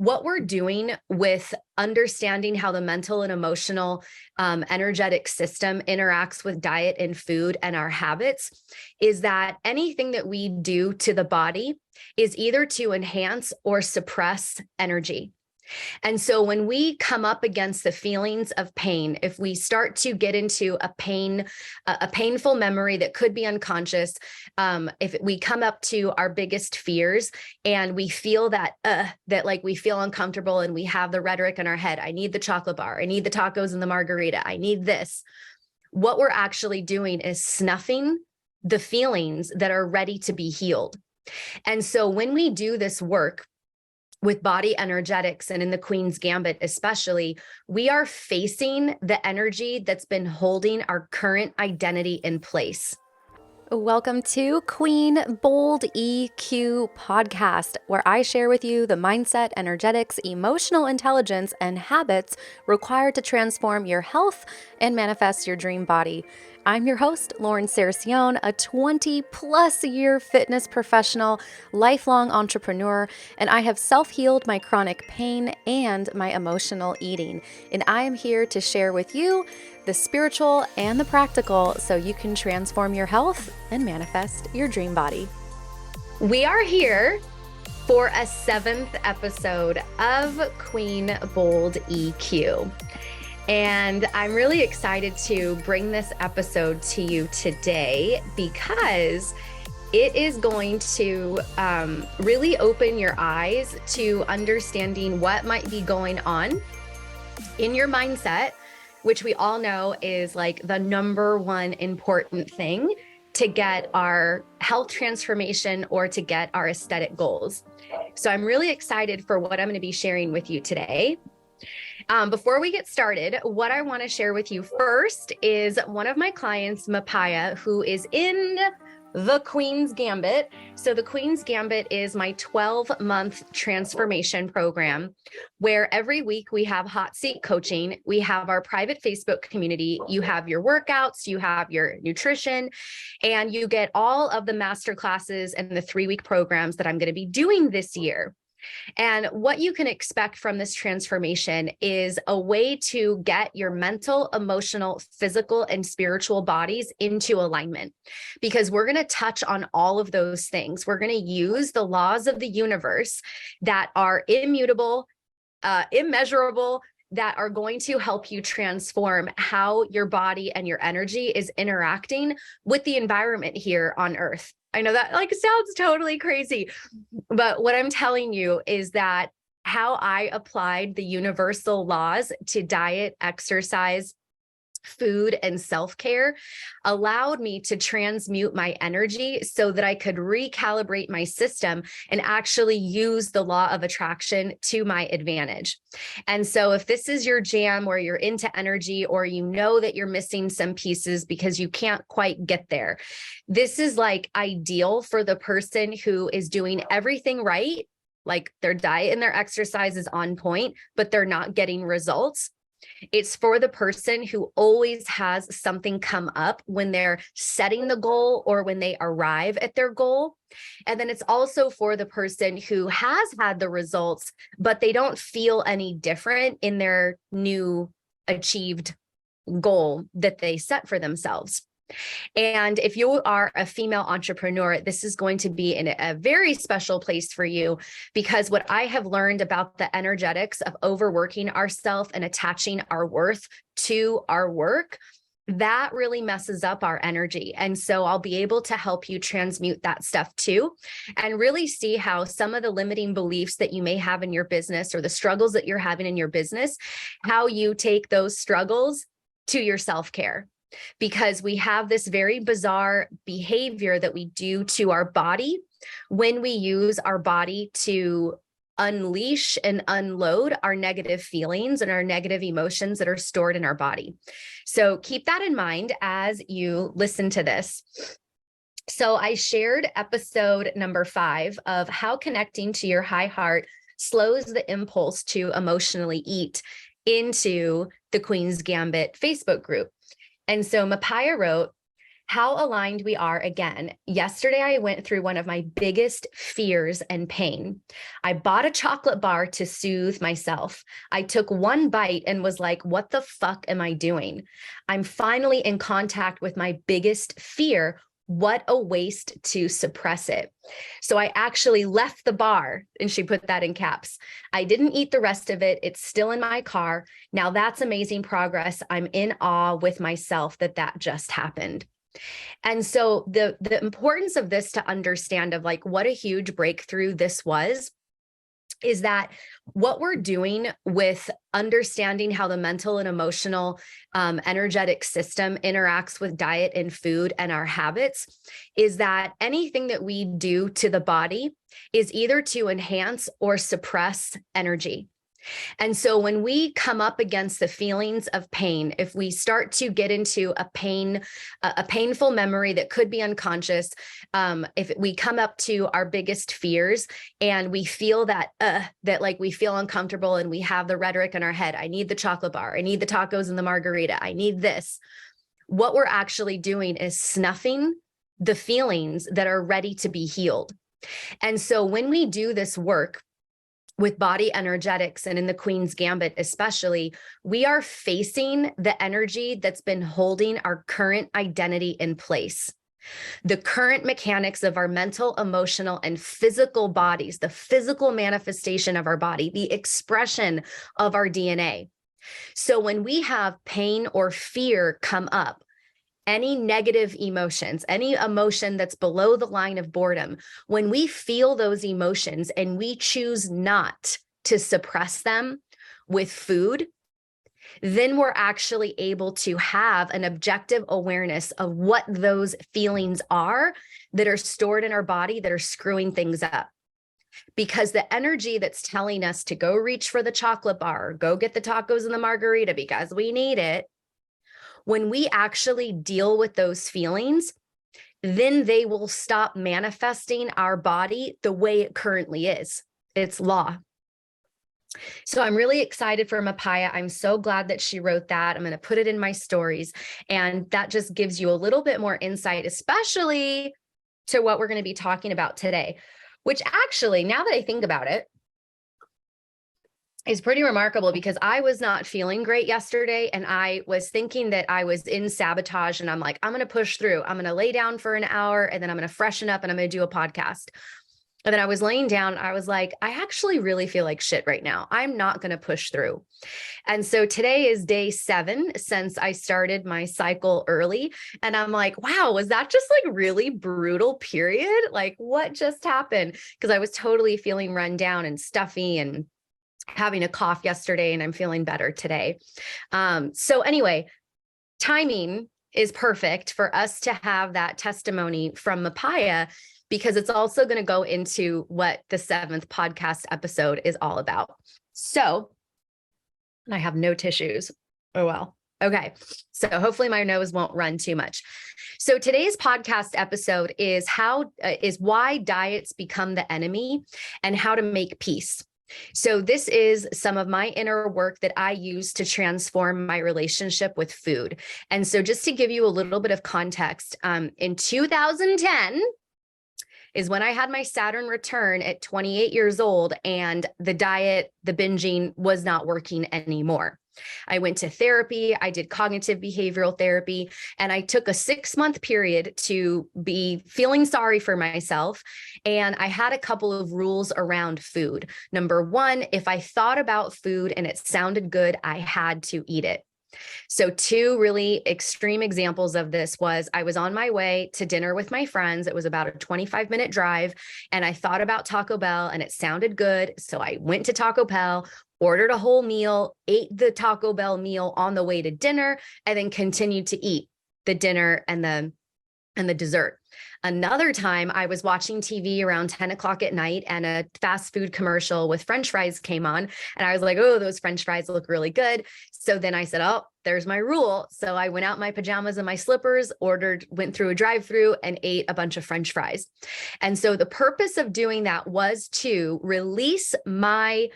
what we're doing with understanding how the mental and emotional energetic system interacts with diet and food and our habits is that anything that we do to the body is either to enhance or suppress energy. And so when we come up against the feelings of pain, if we start to get into a painful memory that could be unconscious, if we come up to our biggest fears and we feel that like we feel uncomfortable and we have the rhetoric in our head, I need the chocolate bar, I need the tacos and the margarita, I need this. What we're actually doing is snuffing the feelings that are ready to be healed. And so when we do this work, with body energetics and in the Queen's Gambit especially, we are facing the energy that's been holding our current identity in place. Welcome to Queen Bold EQ podcast, where I share with you the mindset, energetics, emotional intelligence, and habits required to transform your health and manifest your dream body. I'm your host, Lauren Saracione, a 20-plus year fitness professional, lifelong entrepreneur, and I have self-healed my chronic pain and my emotional eating. And I am here to share with you the spiritual and the practical so you can transform your health and manifest your dream body. We are here for a 7th episode of Queen Bold EQ. And I'm really excited to bring this episode to you today because it is going to really open your eyes to understanding what might be going on in your mindset, which we all know is like the number one important thing to get our health transformation or to get our aesthetic goals. So I'm really excited for what I'm going to be sharing with you today. Before we get started, what I want to share with you first is one of my clients, Mapaya, who is in the Queen's Gambit. So the Queen's Gambit is my 12-month transformation program where every week we have hot seat coaching. We have our private Facebook community. You have your workouts, you have your nutrition, and you get all of the master classes and the 3-week programs that I'm going to be doing this year. And what you can expect from this transformation is a way to get your mental, emotional, physical, and spiritual bodies into alignment, because we're going to touch on all of those things. We're going to use the laws of the universe that are immutable, immeasurable, that are going to help you transform how your body and your energy is interacting with the environment here on Earth. I know that sounds totally crazy, but what I'm telling you is that how I applied the universal laws to diet, exercise, food, and self-care allowed me to transmute my energy so that I could recalibrate my system and actually use the law of attraction to my advantage. And so if this is your jam or you're into energy or you know that you're missing some pieces because you can't quite get there, this is like ideal for the person who is doing everything right, like their diet and their exercise is on point, but they're not getting results. It's for the person who always has something come up when they're setting the goal or when they arrive at their goal. And then it's also for the person who has had the results, but they don't feel any different in their new achieved goal that they set for themselves. And if you are a female entrepreneur, this is going to be in a very special place for you, because what I have learned about the energetics of overworking ourselves and attaching our worth to our work, that really messes up our energy. And so I'll be able to help you transmute that stuff too, and really see how some of the limiting beliefs that you may have in your business or the struggles that you're having in your business, how you take those struggles to your self-care. Because we have this very bizarre behavior that we do to our body when we use our body to unleash and unload our negative feelings and our negative emotions that are stored in our body. So keep that in mind as you listen to this. So I shared episode number 5 of how connecting to your high heart slows the impulse to emotionally eat into the Queen's Gambit Facebook group. And so Mapaya wrote, how aligned we are again. Yesterday, I went through one of my biggest fears and pain. I bought a chocolate bar to soothe myself. I took one bite and was like, what the fuck am I doing? I'm finally in contact with my biggest fear. What a waste to suppress it. So I actually left the bar, and she put that in caps. I didn't eat the rest of it. It's still in my car. Now that's amazing progress. I'm in awe with myself that just happened. And so the importance of this to understand of like what a huge breakthrough this was is that what we're doing with understanding how the mental and emotional energetic system interacts with diet and food and our habits is that anything that we do to the body is either to enhance or suppress energy. And so when we come up against the feelings of pain, if we start to get into a painful memory that could be unconscious, if we come up to our biggest fears and we feel that like we feel uncomfortable and we have the rhetoric in our head, I need the chocolate bar, I need the tacos and the margarita, I need this. What we're actually doing is snuffing the feelings that are ready to be healed. And so when we do this work, with body energetics and in the Queen's Gambit especially, we are facing the energy that's been holding our current identity in place. The current mechanics of our mental, emotional, and physical bodies, the physical manifestation of our body, the expression of our DNA. So when we have pain or fear come up, any negative emotions, any emotion that's below the line of boredom, when we feel those emotions and we choose not to suppress them with food, then we're actually able to have an objective awareness of what those feelings are that are stored in our body that are screwing things up. Because the energy that's telling us to go reach for the chocolate bar, or go get the tacos and the margarita because we need it, when we actually deal with those feelings, then they will stop manifesting our body the way it currently is. It's law. So I'm really excited for Mapaya. I'm so glad that she wrote that. I'm going to put it in my stories. And that just gives you a little bit more insight, especially to what we're going to be talking about today, which actually, now that I think about it, is pretty remarkable because I was not feeling great yesterday and I was thinking that I was in sabotage and I'm like, I'm going to push through. I'm going to lay down for an hour and then I'm going to freshen up and I'm going to do a podcast. And then I was laying down. I was like, I actually really feel like shit right now. I'm not going to push through. And so today is day 7 since I started my cycle early. And I'm like, wow, was that just like really brutal period? Like what just happened? Because I was totally feeling run down and stuffy and having a cough yesterday, and I'm feeling better today. So anyway, timing is perfect for us to have that testimony from Mapaya, because it's also going to go into what the 7th podcast episode is all about. So I have no tissues. Oh, well. Okay. So hopefully my nose won't run too much. So today's podcast episode is why diets become the enemy and how to make peace. So this is some of my inner work that I use to transform my relationship with food. And so just to give you a little bit of context, in 2010 is when I had my Saturn return at 28 years old, and the diet, the binging was not working anymore. I went to therapy, I did cognitive behavioral therapy, and I took a 6-month period to be feeling sorry for myself. And I had a couple of rules around food. Number 1, if I thought about food and it sounded good, I had to eat it. So 2 really extreme examples of this was I was on my way to dinner with my friends. It was about a 25-minute drive, and I thought about Taco Bell and it sounded good. So I went to Taco Bell, ordered a whole meal, ate the Taco Bell meal on the way to dinner, and then continued to eat the dinner and the dessert. Another time I was watching TV around 10 o'clock at night and a fast food commercial with French fries came on. And I was like, oh, those French fries look really good. So then I said, oh, there's my rule. So I went out in my pajamas and my slippers, went through a drive-through and ate a bunch of French fries. And so the purpose of doing that was to release my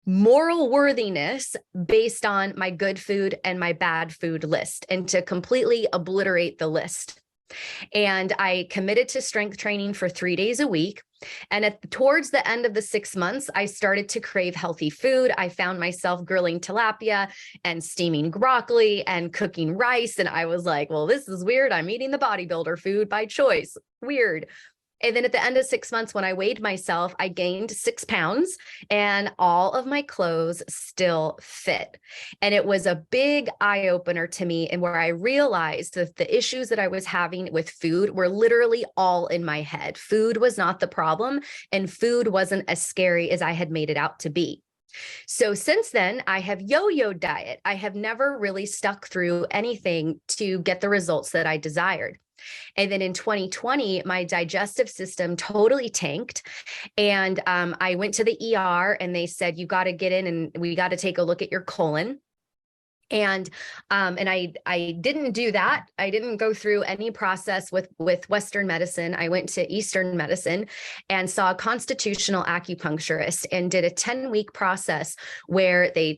moral worthiness based on my good food and my bad food list, and to completely obliterate the list. And I committed to strength training for 3 days a week. And towards the end of the 6 months, I started to crave healthy food. I found myself grilling tilapia and steaming broccoli and cooking rice. And I was like, well, this is weird. I'm eating the bodybuilder food by choice. Weird. And then at the end of 6 months, when I weighed myself, I gained 6 pounds and all of my clothes still fit. And it was a big eye opener to me, and where I realized that the issues that I was having with food were literally all in my head. Food was not the problem, and food wasn't as scary as I had made it out to be. So since then, I have yo-yo diet. I have never really stuck through anything to get the results that I desired. And then in 2020, my digestive system totally tanked. And I went to the ER and they said, you got to get in and we got to take a look at your colon. And I didn't do that. I didn't go through any process with Western medicine. I went to Eastern medicine and saw a constitutional acupuncturist and did a 10-week process where he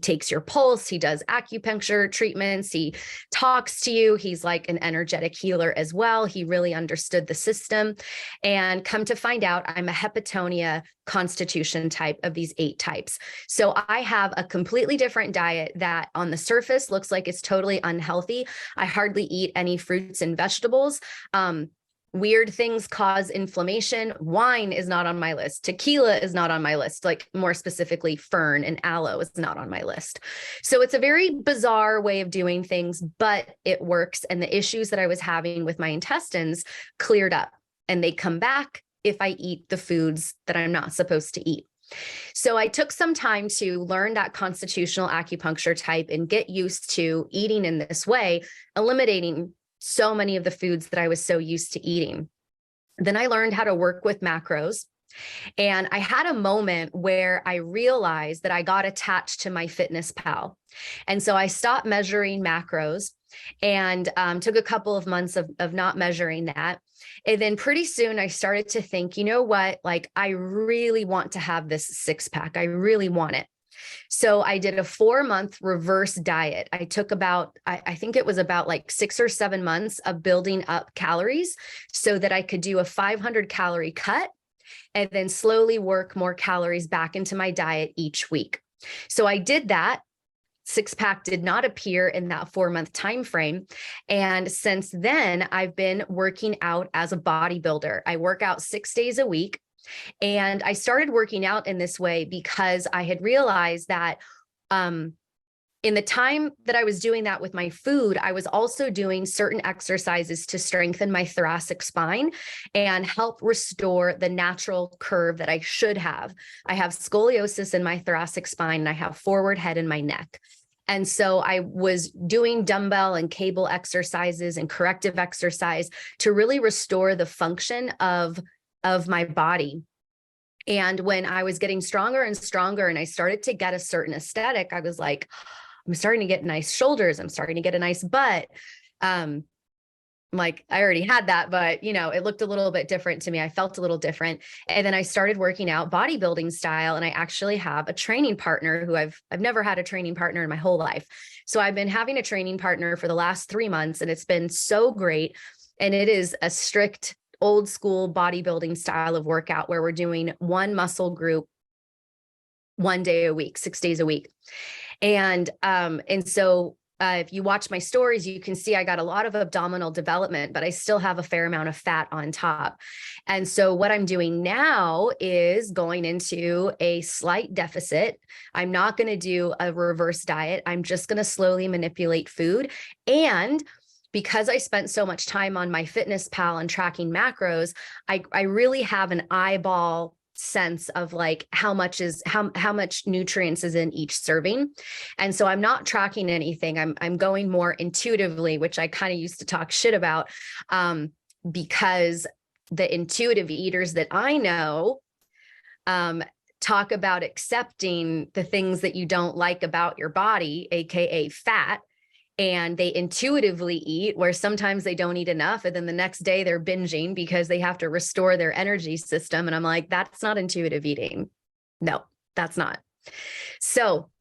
takes your pulse, he does acupuncture treatments, he talks to you. He's like an energetic healer as well. He really understood the system. And come to find out, I'm a hepatonia constitution type of these 8 types. So I have a completely different diet that on the surface looks like it's totally unhealthy. I hardly eat any fruits and vegetables. Weird things cause inflammation. Wine is not on my list. Tequila is not on my list. Like more specifically, fern and aloe is not on my list. So it's a very bizarre way of doing things, but it works. And the issues that I was having with my intestines cleared up, and they come back if I eat the foods that I'm not supposed to eat. So I took some time to learn that constitutional acupuncture type and get used to eating in this way, eliminating so many of the foods that I was so used to eating. Then I learned how to work with macros. And I had a moment where I realized that I got attached to MyFitnessPal. And so I stopped measuring macros and took a couple of months of not measuring that. And then pretty soon I started to think, you know what, like I really want to have this 6-pack. I really want it. So I did a 4-month reverse diet. I took I think it was about like 6 or 7 months of building up calories so that I could do a 500 calorie cut and then slowly work more calories back into my diet each week. So I did that. 6-pack did not appear in that 4-month time frame. And since then, I've been working out as a bodybuilder. I work out 6 days a week. And I started working out in this way because I had realized that in the time that I was doing that with my food, I was also doing certain exercises to strengthen my thoracic spine and help restore the natural curve that I should have. I have scoliosis in my thoracic spine, and I have forward head in my neck. And so I was doing dumbbell and cable exercises and corrective exercise to really restore the function of my body. And when I was getting stronger and stronger and I started to get a certain aesthetic, I was like, I'm starting to get nice shoulders. I'm starting to get a nice butt. Like I already had that, but it looked a little bit different to me. I felt a little different. And then I started working out bodybuilding style. And I actually have a training partner who I've never had a training partner in my whole life. So I've been having a training partner for the last 3 months, and it's been so great. And it is a strict old school bodybuilding style of workout where we're doing one muscle group 1 day a week, 6 days a week. And so if you watch my stories, you can see I got a lot of abdominal development, but I still have a fair amount of fat on top. And so what I'm doing now is going into a slight deficit. I'm not going to do a reverse diet. I'm just going to slowly manipulate food. And because I spent so much time on MyFitnessPal and tracking macros, I really have an eyeball sense of like how much nutrients is in each serving. And so I'm not tracking anything. I'm going more intuitively, which I kind of used to talk shit about, because the intuitive eaters that I know talk about accepting the things that you don't like about your body, AKA fat. And they intuitively eat, where sometimes they don't eat enough. And then the next day they're binging because they have to restore their energy system. And I'm like, that's not intuitive eating. No, that's not. So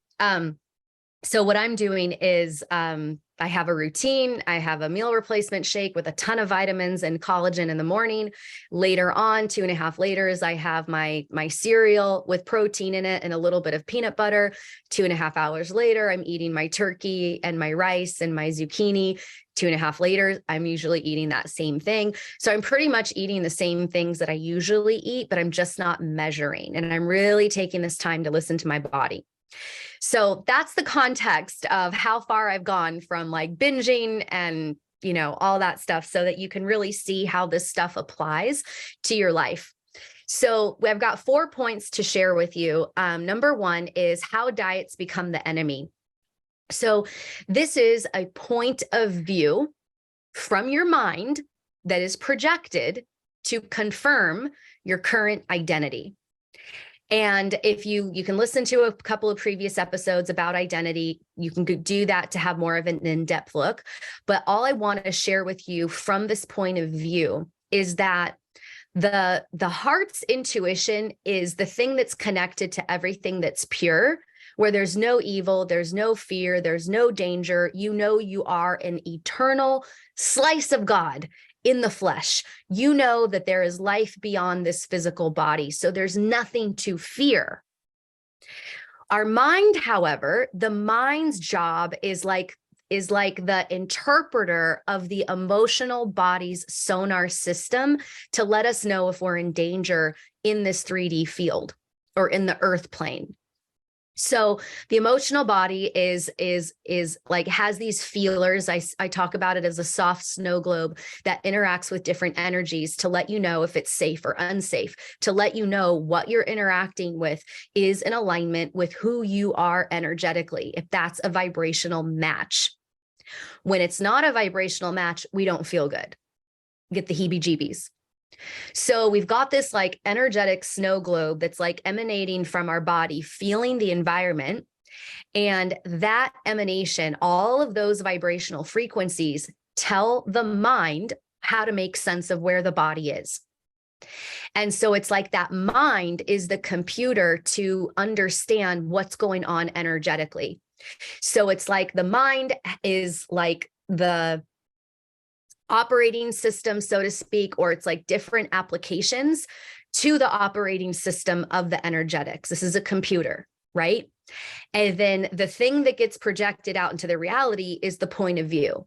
So what I'm doing is I have a routine. I have a meal replacement shake with a ton of vitamins and collagen in the morning. Later on, 2.5 later, I have my cereal with protein in it and a little bit of peanut butter. 2.5 hours later, I'm eating my turkey and my rice and my zucchini. 2.5 later, I'm usually eating that same thing. So I'm pretty much eating the same things that I usually eat, but I'm just not measuring. And I'm really taking this time to listen to my body. So that's the context of how far I've gone from like binging and, all that stuff, so that you can really see how this stuff applies to your life. So I've got 4 points to share with you. Number 1 is how diets become the enemy. So this is a point of view from your mind that is projected to confirm your current identity. And if you can listen to a couple of previous episodes about identity, you can do that to have more of an in-depth look. But all I want to share with you from this point of view is that the heart's intuition is the thing that's connected to everything that's pure, where there's no evil, there's no fear, there's no danger. You are an eternal slice of God in the flesh. You know that there is life beyond this physical body, so there's nothing to fear. Our mind, however, the mind's job is like the interpreter of the emotional body's sonar system to let us know if we're in danger in this 3D field or in the earth plane. So the emotional body is like has these feelers. I talk about it as a soft snow globe that interacts with different energies to let you know if it's safe or unsafe, to let you know what you're interacting with is in alignment with who you are energetically, if that's a vibrational match. When it's not a vibrational match, we don't feel good. Get the heebie-jeebies. So we've got this like energetic snow globe that's like emanating from our body, feeling the environment. And that emanation, all of those vibrational frequencies tell the mind how to make sense of where the body is. And so it's like that mind is the computer to understand what's going on energetically. So it's like the mind is like the operating system, so to speak, or it's like different applications to the operating system of the energetics. This is a computer, right? And then the thing that gets projected out into the reality is the point of view.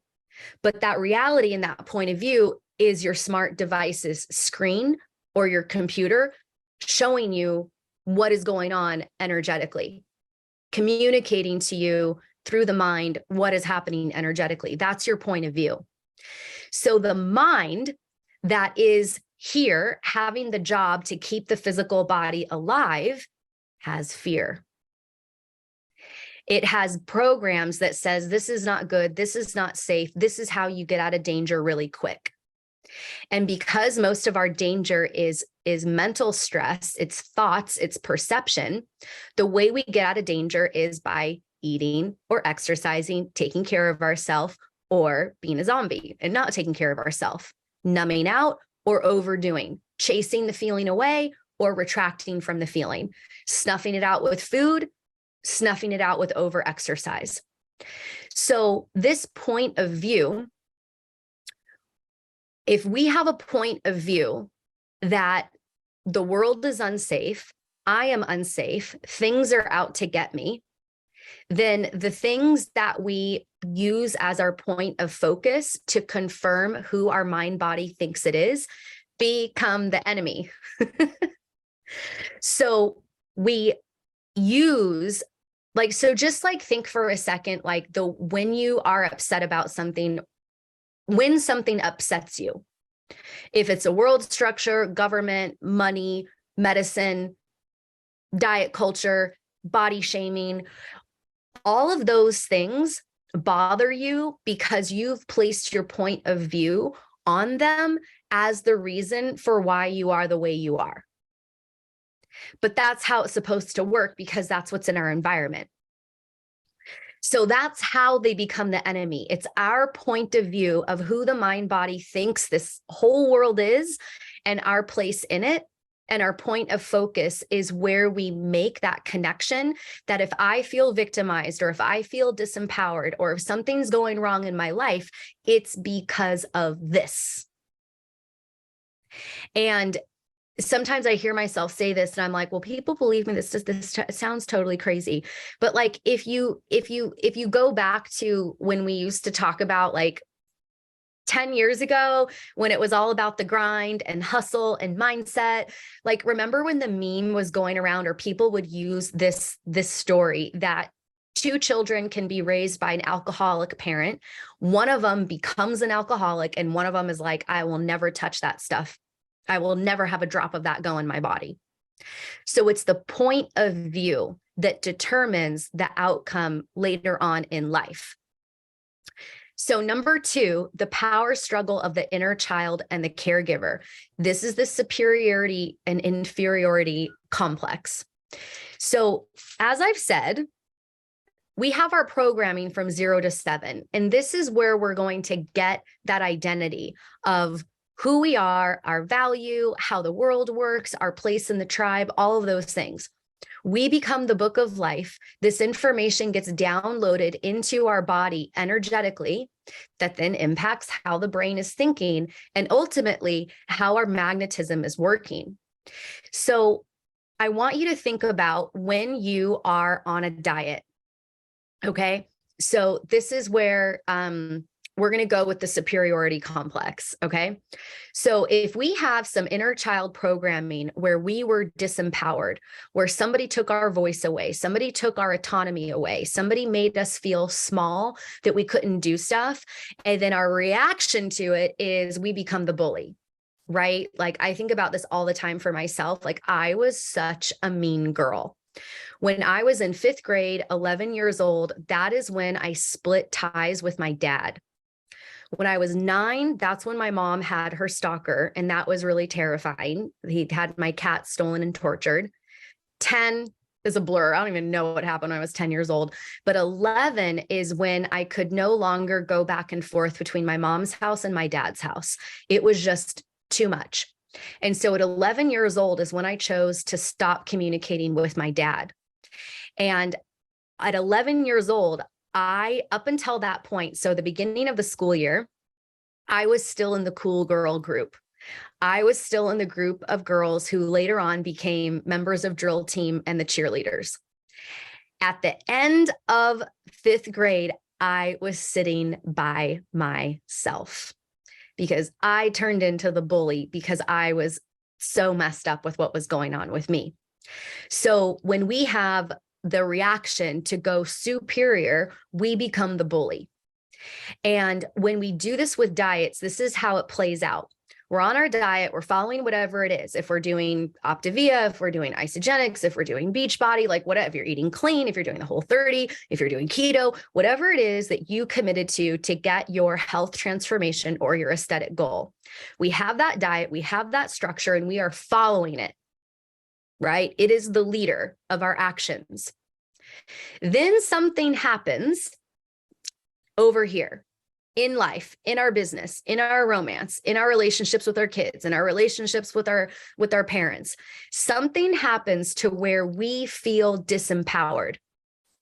But that reality and that point of view is your smart device's screen or your computer showing you what is going on energetically, communicating to you through the mind what is happening energetically. That's your point of view. So the mind that is here having the job to keep the physical body alive has fear. It has programs that says this is not good, this is not safe, this is how you get out of danger really quick. And because most of our danger is mental stress, it's thoughts, it's perception, the way we get out of danger is by eating or exercising, taking care of ourselves, or being a zombie and not taking care of ourselves, numbing out or overdoing, chasing the feeling away or retracting from the feeling, snuffing it out with food, snuffing it out with over-exercise. So this point of view, if we have a point of view that the world is unsafe, I am unsafe, things are out to get me, then the things that we use as our point of focus to confirm who our mind body thinks it is become the enemy. So we use so just like think for a second, like when you are upset about something, when something upsets you, if it's a world structure, government, money, medicine, diet culture, body shaming, all of those things bother you because you've placed your point of view on them as the reason for why you are the way you are. But that's how it's supposed to work because that's what's in our environment. So that's how they become the enemy. It's our point of view of who the mind body thinks this whole world is and our place in it. And our point of focus is where we make that connection that if I feel victimized or if I feel disempowered or if something's going wrong in my life, it's because of this. And sometimes I hear myself say this and I'm like, well, people believe me. This sounds totally crazy. But like, if you go back to when we used to talk about like 10 years ago, when it was all about the grind and hustle and mindset, like, remember when the meme was going around, or people would use this story that two children can be raised by an alcoholic parent. One of them becomes an alcoholic and one of them is like, I will never touch that stuff. I will never have a drop of that go in my body. So it's the point of view that determines the outcome later on in life. So number 2, the power struggle of the inner child and the caregiver. This is the superiority and inferiority complex. So as I've said, we have our programming from 0 to 7, and this is where we're going to get that identity of who we are, our value, how the world works, our place in the tribe, all of those things. We become the book of life. This information gets downloaded into our body energetically, that then impacts how the brain is thinking and ultimately how our magnetism is working. So I want you to think about when you are on a diet. Okay. So this is where we're going to go with the superiority complex. Okay. So if we have some inner child programming where we were disempowered, where somebody took our voice away, somebody took our autonomy away, somebody made us feel small, that we couldn't do stuff. And then our reaction to it is we become the bully, right? Like, I think about this all the time for myself. Like, I was such a mean girl. When I was in 5th grade, 11 years old, that is when I split ties with my dad. When I was 9, that's when my mom had her stalker, and that was really terrifying. He had my cat stolen and tortured. 10 is a blur. I don't even know what happened when I was 10 years old. But 11 is when I could no longer go back and forth between my mom's house and my dad's house. It was just too much. And so at 11 years old is when I chose to stop communicating with my dad. And at 11 years old, up until that point, so the beginning of the school year, I was still in the cool girl group. I was still in the group of girls who later on became members of drill team and the cheerleaders. At the end of 5th grade, I was sitting by myself because I turned into the bully because I was so messed up with what was going on with me. So when we have the reaction to go superior, we become the bully. And when we do this with diets, this is how it plays out. We're on our diet, we're following whatever it is. If we're doing Optavia, if we're doing isogenics, if we're doing Beachbody, like whatever, if you're eating clean, if you're doing the Whole30, if you're doing keto, whatever it is that you committed to get your health transformation or your aesthetic goal. We have that diet, we have that structure, and we are following it. Right? It is the leader of our actions. Then something happens over here in life, in our business, in our romance, in our relationships with our kids, in our relationships with our parents. Something happens to where we feel disempowered,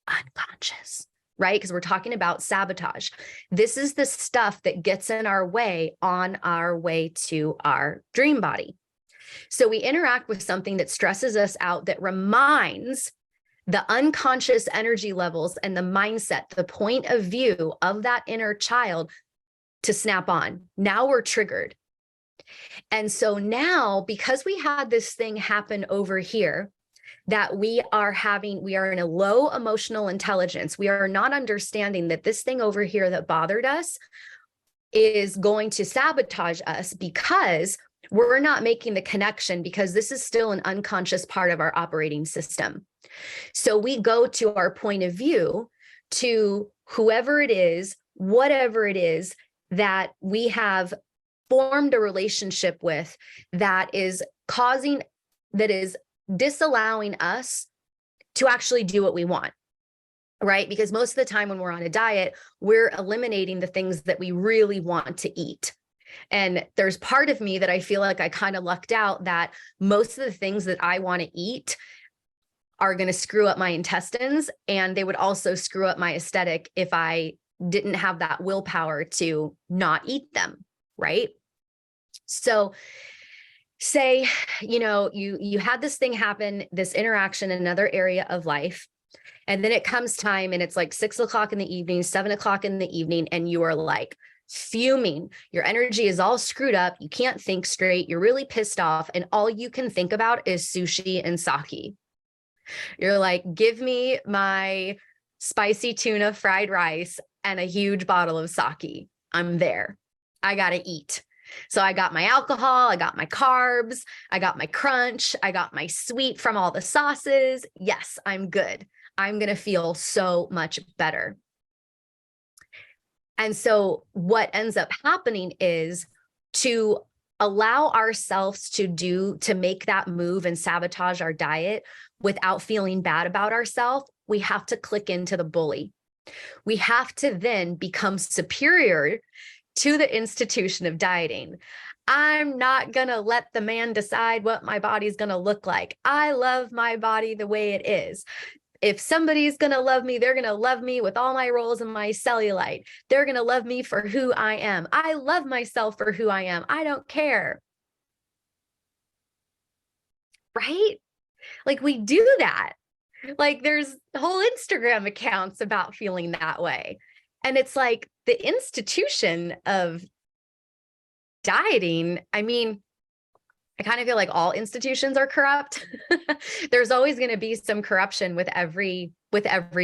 unconscious, right? Because we're talking about sabotage. This is the stuff that gets in our way on our way to our dream body. So we interact with something that stresses us out, that reminds the unconscious energy levels and the mindset, the point of view of that inner child to snap on. Now we're triggered. And so now, because we had this thing happen over here, that we are in a low emotional intelligence, we are not understanding that this thing over here that bothered us is going to sabotage us because we're not making the connection, because this is still an unconscious part of our operating system. So we go to our point of view, to whoever it is, whatever it is that we have formed a relationship with, that is disallowing us to actually do what we want. Right? Because most of the time when we're on a diet, we're eliminating the things that we really want to eat. And there's part of me that I feel like I kind of lucked out that most of the things that I want to eat are going to screw up my intestines, and they would also screw up my aesthetic if I didn't have that willpower to not eat them, right? So say, you had this thing happen, this interaction in another area of life, and then it comes time and it's like 6 o'clock in the evening, 7 o'clock in the evening, and you are like fuming. Your energy is all screwed up. You can't think straight. You're really pissed off. And all you can think about is sushi and sake. You're like, give me my spicy tuna fried rice and a huge bottle of sake. I'm there. I got to eat. So I got my alcohol, I got my carbs, I got my crunch, I got my sweet from all the sauces. Yes, I'm good. I'm going to feel so much better. And so what ends up happening is to allow ourselves to make that move and sabotage our diet without feeling bad about ourselves, we have to click into the bully. We have to then become superior to the institution of dieting. I'm not going to let the man decide what my body's going to look like. I love my body the way it is. If somebody's going to love me, they're going to love me with all my rolls and my cellulite. They're going to love me for who I am. I love myself for who I am. I don't care. Right? Like we do that. Like there's whole Instagram accounts about feeling that way. And it's like the institution of dieting. I mean, I kind of feel like all institutions are corrupt. There's always going to be some corruption with every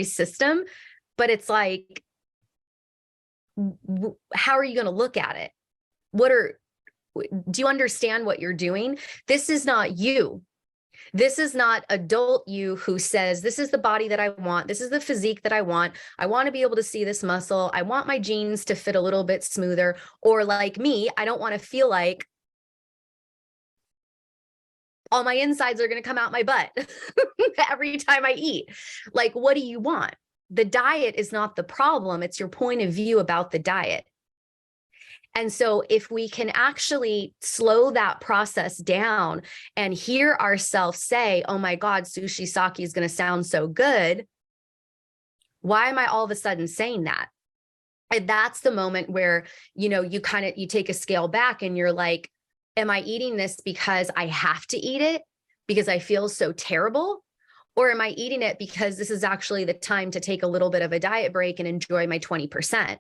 system, but it's like, how are you going to look at it? Do you understand what you're doing? This is not you. This is not adult you who says, this is the body that I want. This is the physique that I want. I want to be able to see this muscle. I want my jeans to fit a little bit smoother. Or like me, I don't want to feel like all my insides are going to come out my butt every time I eat. Like, what do you want? The diet is not the problem. It's your point of view about the diet. And so if we can actually slow that process down and hear ourselves say, oh my God, sushi sake is going to sound so good. Why am I all of a sudden saying that? And that's the moment where, you take a scale back and you're like, am I eating this because I have to eat it because I feel so terrible? Or am I eating it because this is actually the time to take a little bit of a diet break and enjoy my 20%?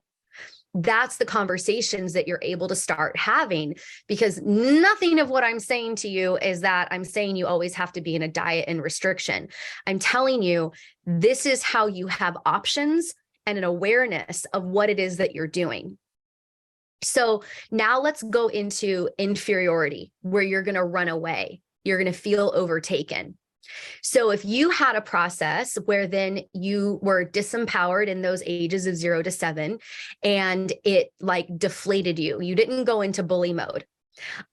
That's the conversations that you're able to start having, because nothing of what I'm saying to you is that I'm saying you always have to be in a diet and restriction. I'm telling you, this is how you have options and an awareness of what it is that you're doing. So now let's go into inferiority, where you're going to run away. You're going to feel overtaken. So if you had a process where then you were disempowered in those ages of 0 to 7, and it like deflated you, you didn't go into bully mode.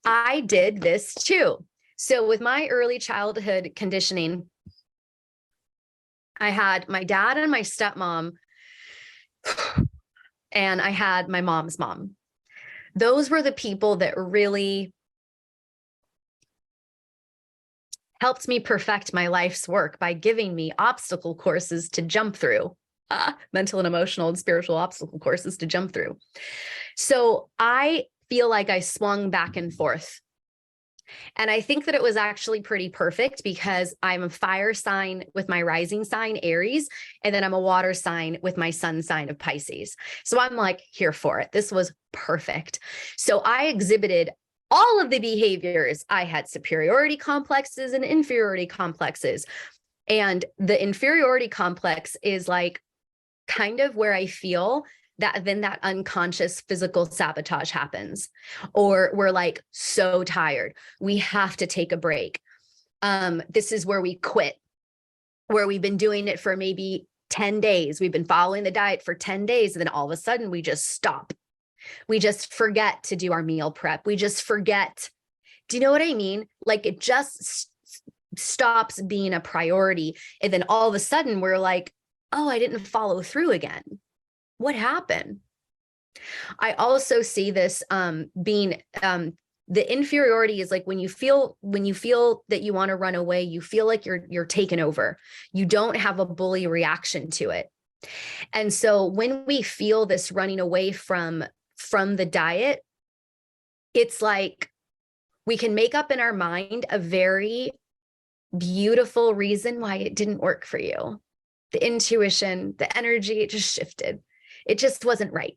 I did this too. So with my early childhood conditioning, I had my dad and my stepmom, and I had my mom's mom. Those were the people that really helped me perfect my life's work by giving me obstacle courses to jump through, mental and emotional and spiritual obstacle courses to jump through. So I feel like I swung back and forth. And I think that it was actually pretty perfect because I'm a fire sign with my rising sign, Aries, and then I'm a water sign with my sun sign of Pisces. So I'm like here for it. This was perfect. So I exhibited all of the behaviors. I had superiority complexes and inferiority complexes. And the inferiority complex is like kind of where I feel that then that unconscious physical sabotage happens, or we're like so tired, we have to take a break. This is where we quit, where we've been doing it for maybe 10 days. We've been following the diet for 10 days. And then all of a sudden we just stop. We just forget to do our meal prep. We just forget. Do you know what I mean? Like it just stops being a priority. And then all of a sudden we're like, oh, I didn't follow through again. What happened? I also see this being the inferiority is like when you feel that you want to run away, you feel like you're taken over. You don't have a bully reaction to it. And so when we feel this running away from the diet, it's like we can make up in our mind a very beautiful reason why it didn't work for you. The intuition, the energy, it just shifted. It just wasn't right.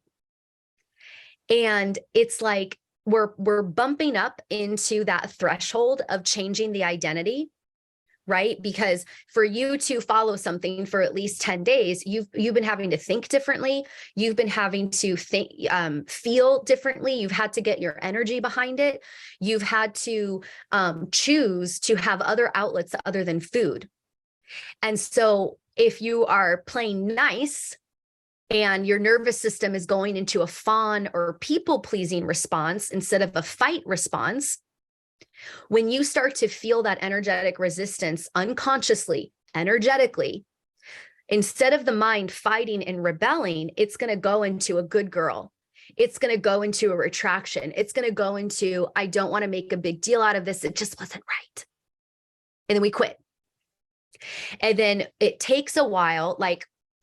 And it's like we're bumping up into that threshold of changing the identity, right? Because for you to follow something for at least 10 days, you've been having to think differently. You've been having to think, feel differently. You've had to get your energy behind it. You've had to choose to have other outlets other than food. And so if you are playing nice and your nervous system is going into a fawn or people-pleasing response instead of a fight response, when you start to feel that energetic resistance unconsciously, energetically, instead of the mind fighting and rebelling, it's going to go into a good girl. It's going to go into a retraction. It's going to go into, I don't want to make a big deal out of this. It just wasn't right. And then we quit. And then it takes a while,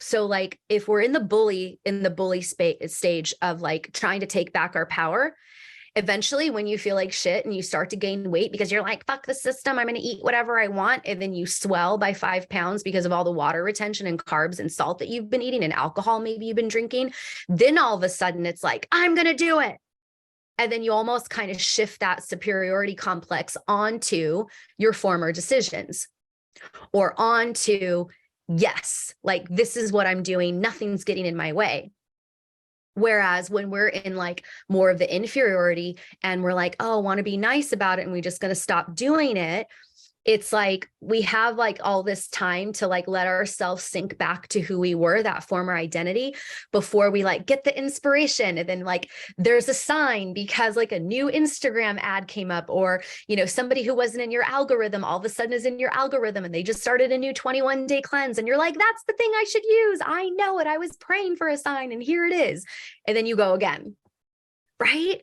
so like if we're in the bully stage of like trying to take back our power, eventually when you feel like shit and you start to gain weight because you're like, fuck the system, I'm going to eat whatever I want. And then you swell by 5 pounds because of all the water retention and carbs and salt that you've been eating and alcohol maybe you've been drinking. Then all of a sudden it's like, I'm going to do it. And then you almost kind of shift that superiority complex onto your former decisions or onto, yes, like this is what I'm doing. Nothing's getting in my way. Whereas when we're in like more of the inferiority and we're like, oh, want to be nice about it, and we're just going to stop doing it, it's like we have like all this time to like let ourselves sink back to who we were, that former identity, before we like get the inspiration. And then like there's a sign because like a new Instagram ad came up, or, you know, somebody who wasn't in your algorithm all of a sudden is in your algorithm and they just started a new 21-day cleanse. And you're like, that's the thing I should use. I know it. I was praying for a sign and here it is. And then you go again, right?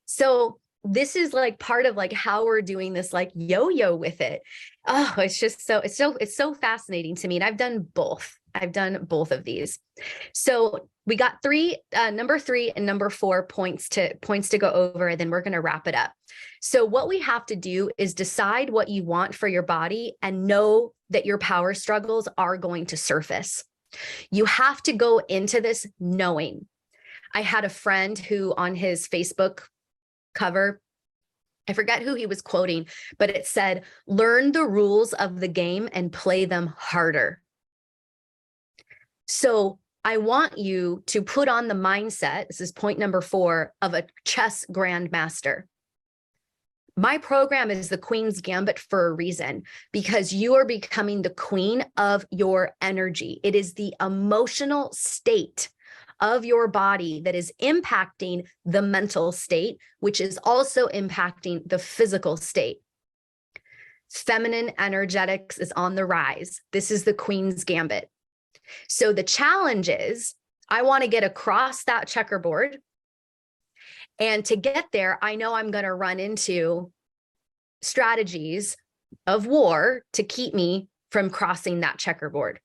So this is like part of like how we're doing this like yo-yo with it. Oh, it's just it's so fascinating to me. And I've done both. I've done both of these. So we got number 3 and number 4 points to go over, and then we're going to wrap it up. So what we have to do is decide what you want for your body and know that your power struggles are going to surface. You have to go into this knowing. I had a friend who on his Facebook cover, I forget who he was quoting, but it said, learn the rules of the game and play them harder. So I want you to put on the mindset, this is point number 4, of a chess grandmaster. My program is the Queen's Gambit for a reason, because you are becoming the queen of your energy. It is the emotional state of your body that is impacting the mental state, which is also impacting the physical state. Feminine energetics is on the rise. This is the Queen's Gambit. So the challenge is, I want to get across that checkerboard. And to get there, I know I'm going to run into strategies of war to keep me from crossing that checkerboard.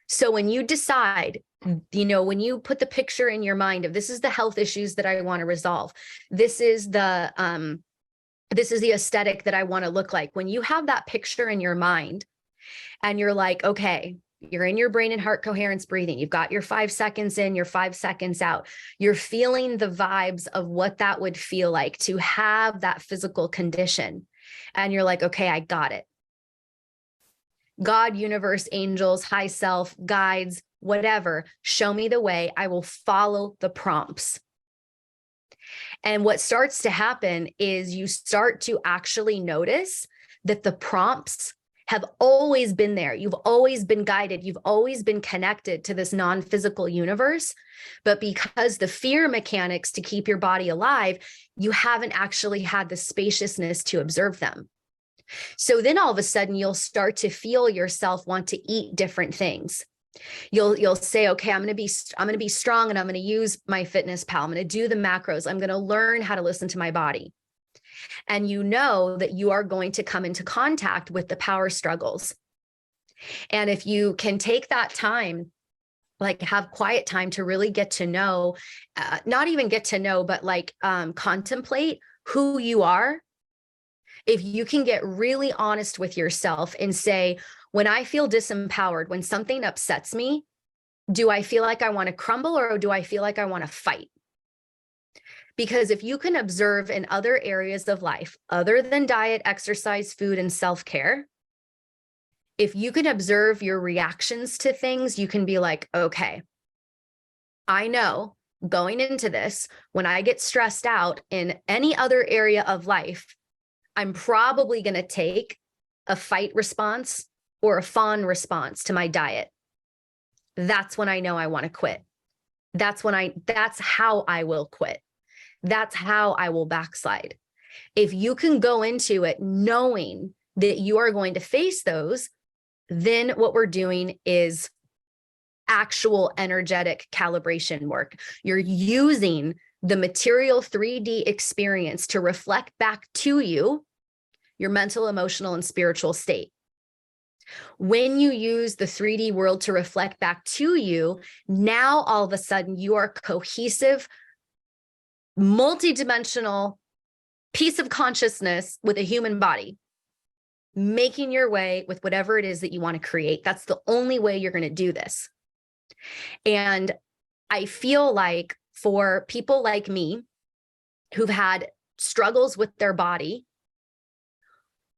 So when you decide, you know, when you put the picture in your mind of this is the health issues that I want to resolve, this is the aesthetic that I want to look like. When you have that picture in your mind and you're like, okay, you're in your brain and heart coherence breathing. You've got your 5 seconds in, your 5 seconds out. You're feeling the vibes of what that would feel like to have that physical condition. And you're like, okay, I got it. God, universe, angels, high self, guides, whatever, show me the way. I will follow the prompts. And what starts to happen is you start to actually notice that the prompts have always been there. You've always been guided. You've always been connected to this non-physical universe. But because the fear mechanics to keep your body alive, you haven't actually had the spaciousness to observe them. So then all of a sudden you'll start to feel yourself want to eat different things. You'll say, okay, I'm going to be strong and I'm going to use my fitness pal. I'm going to do the macros. I'm going to learn how to listen to my body. And you know that you are going to come into contact with the power struggles. And if you can take that time, like have quiet time to really get to know, not even get to know, but like contemplate who you are. If you can get really honest with yourself and say, when I feel disempowered, when something upsets me, do I feel like I want to crumble or do I feel like I want to fight? Because if you can observe in other areas of life, other than diet, exercise, food, and self-care, if you can observe your reactions to things, you can be like, okay, I know going into this, when I get stressed out in any other area of life, I'm probably going to take a fight response or a fawn response to my diet. That's when I know I want to quit. That's how I will quit. That's how I will backslide. If you can go into it knowing that you are going to face those, then what we're doing is actual energetic calibration work. You're using the material 3D experience to reflect back to you your mental, emotional, and spiritual state. When you use the 3D world to reflect back to you, now all of a sudden you are cohesive, multidimensional piece of consciousness with a human body, making your way with whatever it is that you want to create. That's the only way you're going to do this. And I feel like for people like me who've had struggles with their body,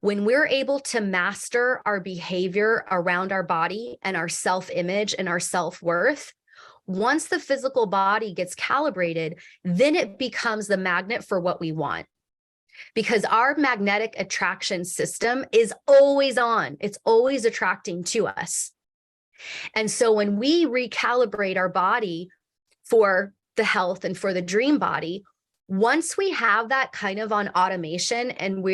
when we're able to master our behavior around our body and our self-image and our self-worth, once the physical body gets calibrated, then it becomes the magnet for what we want. Because our magnetic attraction system is always on. It's always attracting to us. And so when we recalibrate our body for the health and for the dream body, once we have that kind of on automation and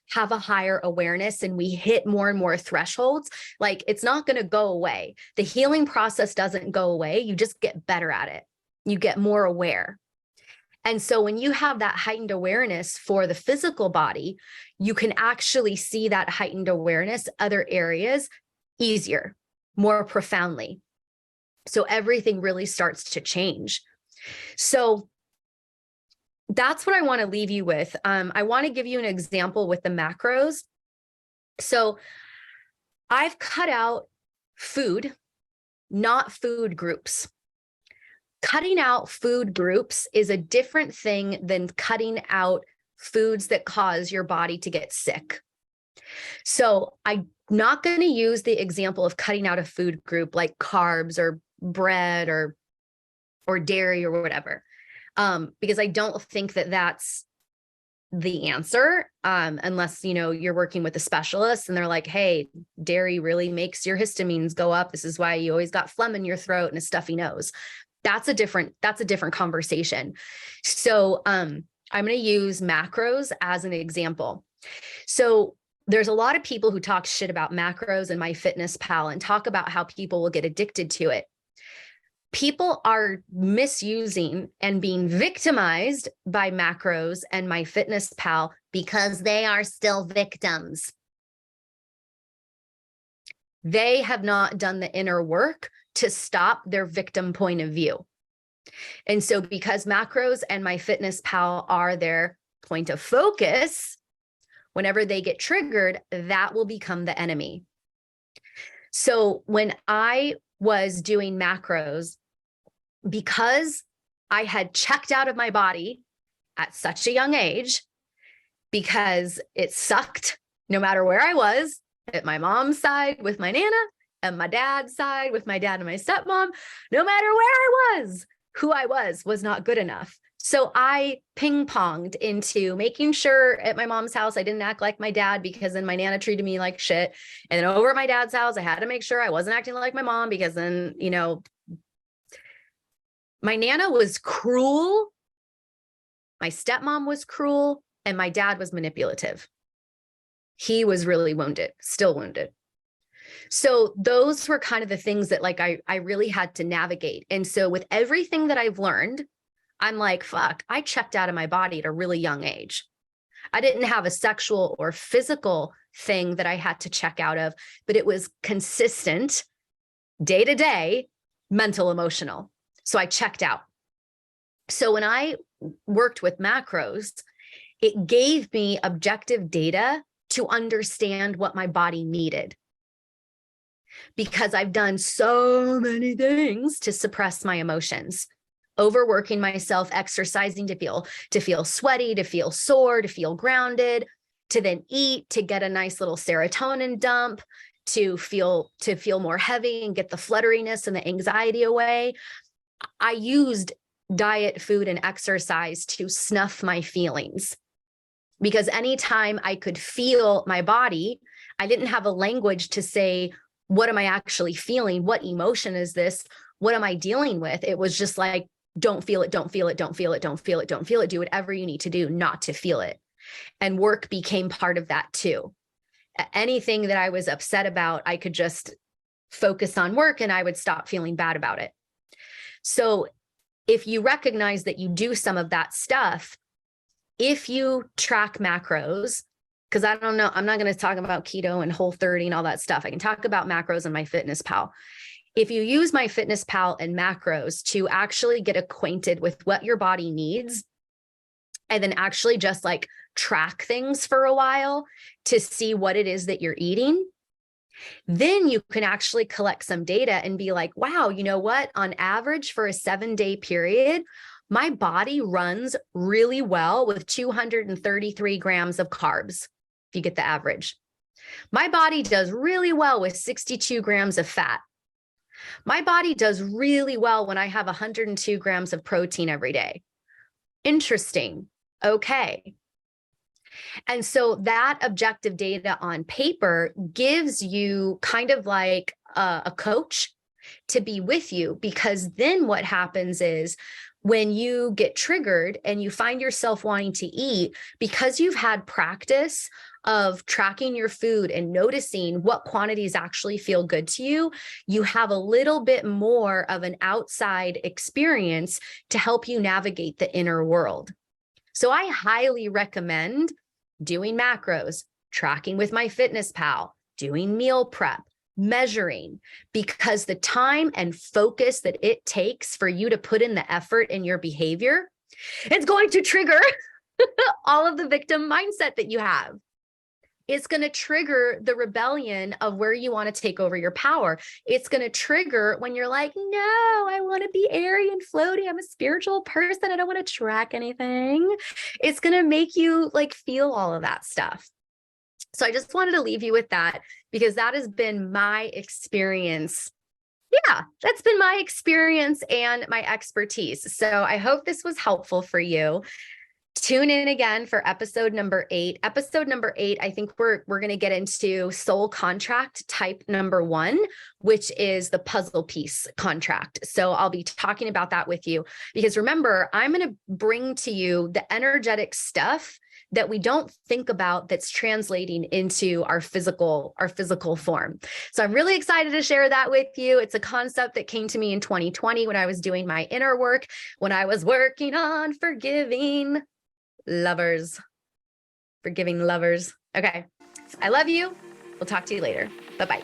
have a higher awareness and we hit more and more thresholds, like it's not going to go away. The healing process doesn't go away. You just get better at it. You get more aware. And so when you have that heightened awareness for the physical body, you can actually see that heightened awareness other areas easier, more profoundly. So everything really starts to change. So that's what I want to leave you with. I want to give you an example with the macros. So I've cut out food, not food groups. Cutting out food groups is a different thing than cutting out foods that cause your body to get sick. So I'm not going to use the example of cutting out a food group like carbs or bread or dairy or whatever. Because I don't think that that's the answer, unless, you're working with a specialist and they're like, hey, dairy really makes your histamines go up. This is why you always got phlegm in your throat and a stuffy nose. That's a different conversation. So I'm going to use macros as an example. So there's a lot of people who talk shit about macros and MyFitnessPal and talk about how people will get addicted to it. People are misusing and being victimized by macros and MyFitnessPal because they are still victims. They have not done the inner work to stop their victim point of view. And so because macros and MyFitnessPal are their point of focus, whenever they get triggered, that will become the enemy. So when I was doing macros, because I had checked out of my body at such a young age, because it sucked no matter where I was, at my mom's side with my Nana, and my dad's side with my dad and my stepmom, no matter where I was, who I was not good enough. So I ping-ponged into making sure at my mom's house, I didn't act like my dad because then my Nana treated me like shit. And then over at my dad's house, I had to make sure I wasn't acting like my mom because then, my Nana was cruel, my stepmom was cruel, and my dad was manipulative. He was really wounded, still wounded. So those were kind of the things that like I really had to navigate. And so with everything that I've learned, I'm like, fuck, I checked out of my body at a really young age. I didn't have a sexual or physical thing that I had to check out of, but it was consistent day to day, mental, emotional. So I checked out. So when I worked with macros, it gave me objective data to understand what my body needed. Because I've done so many things to suppress my emotions, overworking myself, exercising to feel sweaty, to feel sore, to feel grounded, to then eat, to get a nice little serotonin dump, to feel more heavy and get the flutteriness and the anxiety away. I used diet, food, and exercise to snuff my feelings. Because anytime I could feel my body, I didn't have a language to say, what am I actually feeling? What emotion is this? What am I dealing with? It was just like, don't feel it, don't feel it, don't feel it, don't feel it, don't feel it. Do whatever you need to do not to feel it. And work became part of that too. Anything that I was upset about, I could just focus on work and I would stop feeling bad about it. So if you recognize that you do some of that stuff, if you track macros, because I don't know, I'm not going to talk about keto and Whole30 and all that stuff. I can talk about macros and MyFitnessPal. If you use MyFitnessPal and macros to actually get acquainted with what your body needs, and then actually just like track things for a while to see what it is that you're eating, then you can actually collect some data and be like, wow, you know what? On average for a 7-day period, my body runs really well with 233 grams of carbs. If you get the average. My body does really well with 62 grams of fat. My body does really well when I have 102 grams of protein every day. Interesting. Okay. And so that objective data on paper gives you kind of like a coach to be with you, because then what happens is when you get triggered and you find yourself wanting to eat, because you've had practice of tracking your food and noticing what quantities actually feel good to you, you have a little bit more of an outside experience to help you navigate the inner world. So I highly recommend doing macros, tracking with MyFitnessPal, doing meal prep, measuring, because the time and focus that it takes for you to put in the effort in your behavior, it's going to trigger all of the victim mindset that you have. It's going to trigger the rebellion of where you want to take over your power. It's going to trigger when you're like, no, I want to be airy and floaty. I'm a spiritual person. I don't want to track anything. It's going to make you like feel all of that stuff. So I just wanted to leave you with that, because that has been my experience. Yeah, that's been my experience and my expertise. So I hope this was helpful for you. Tune in again for episode number 8. Episode number 8, I think we're going to get into soul contract type number 1, which is the puzzle piece contract. So I'll be talking about that with you, because remember, I'm going to bring to you the energetic stuff that we don't think about that's translating into our physical form. So I'm really excited to share that with you. It's a concept that came to me in 2020 when I was doing my inner work, when I was working on forgiving lovers. Okay. I love you. We'll talk to you later. Bye-bye.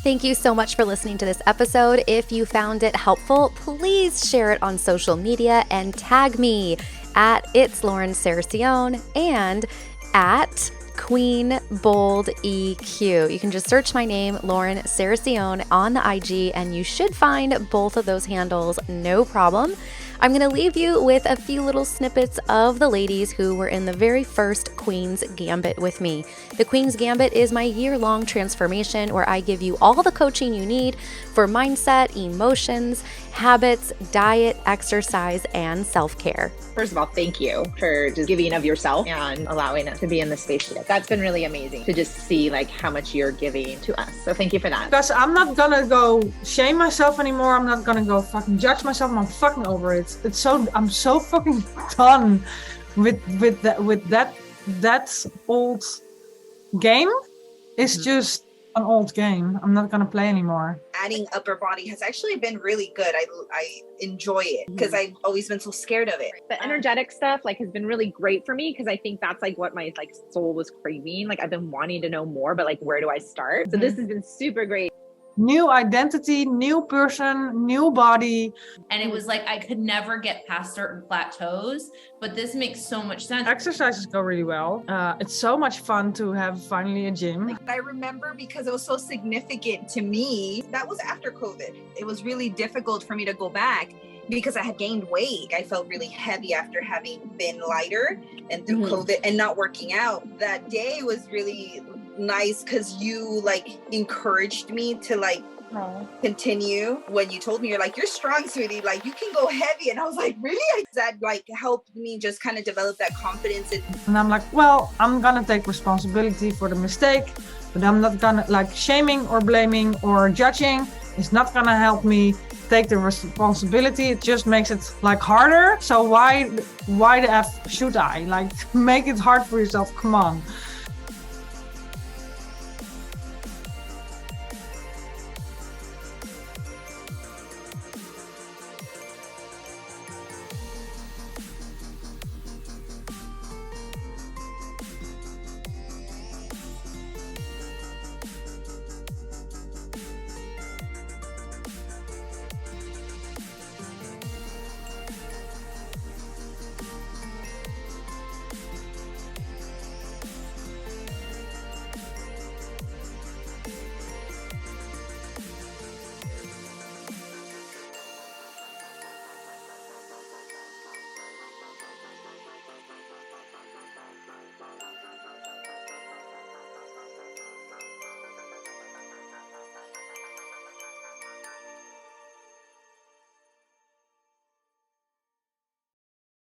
Thank you so much for listening to this episode. If you found it helpful, please share it on social media and tag me at It's Lauren Saracione and at Queen Bold EQ. You can just search my name, Lauren Saracione, on the IG, and you should find both of those handles, no problem. I'm going to leave you with a few little snippets of the ladies who were in the very first Queen's Gambit with me. The Queen's Gambit is my year-long transformation where I give you all the coaching you need for mindset, emotions, habits, diet, exercise, and self-care. First of all, thank you for just giving of yourself and allowing us to be in this space today. That's been really amazing to just see like how much you're giving to us. So thank you for that. Because I'm not gonna go shame myself anymore. I'm not gonna go fucking judge myself. I'm fucking over it. I'm so fucking done with that old game. is just an old game. I'm not gonna play anymore. Adding upper body has actually been really good. I enjoy it because I've always been so scared of it. The energetic stuff like has been really great for me because I think that's like what my like soul was craving. Like I've been wanting to know more, but like where do I start? So this has been super great. New identity, new person, new body. And it was like I could never get past certain plateaus, but this makes so much sense. Exercises go really well. It's so much fun to have finally a gym. I remember because it was so significant to me. That was after COVID. It was really difficult for me to go back because I had gained weight. I felt really heavy after having been lighter and through COVID and not working out. That day was really nice because you like encouraged me to like continue. When you told me, you're like, you're strong, sweetie, like you can go heavy, and I was like, really? That like helped me just kind of develop that confidence. And I'm like, well, I'm gonna take responsibility for the mistake, but I'm not gonna like shaming or blaming or judging. It's not gonna help me take the responsibility. It just makes it like harder. So why the F should I? Like make it hard for yourself, come on.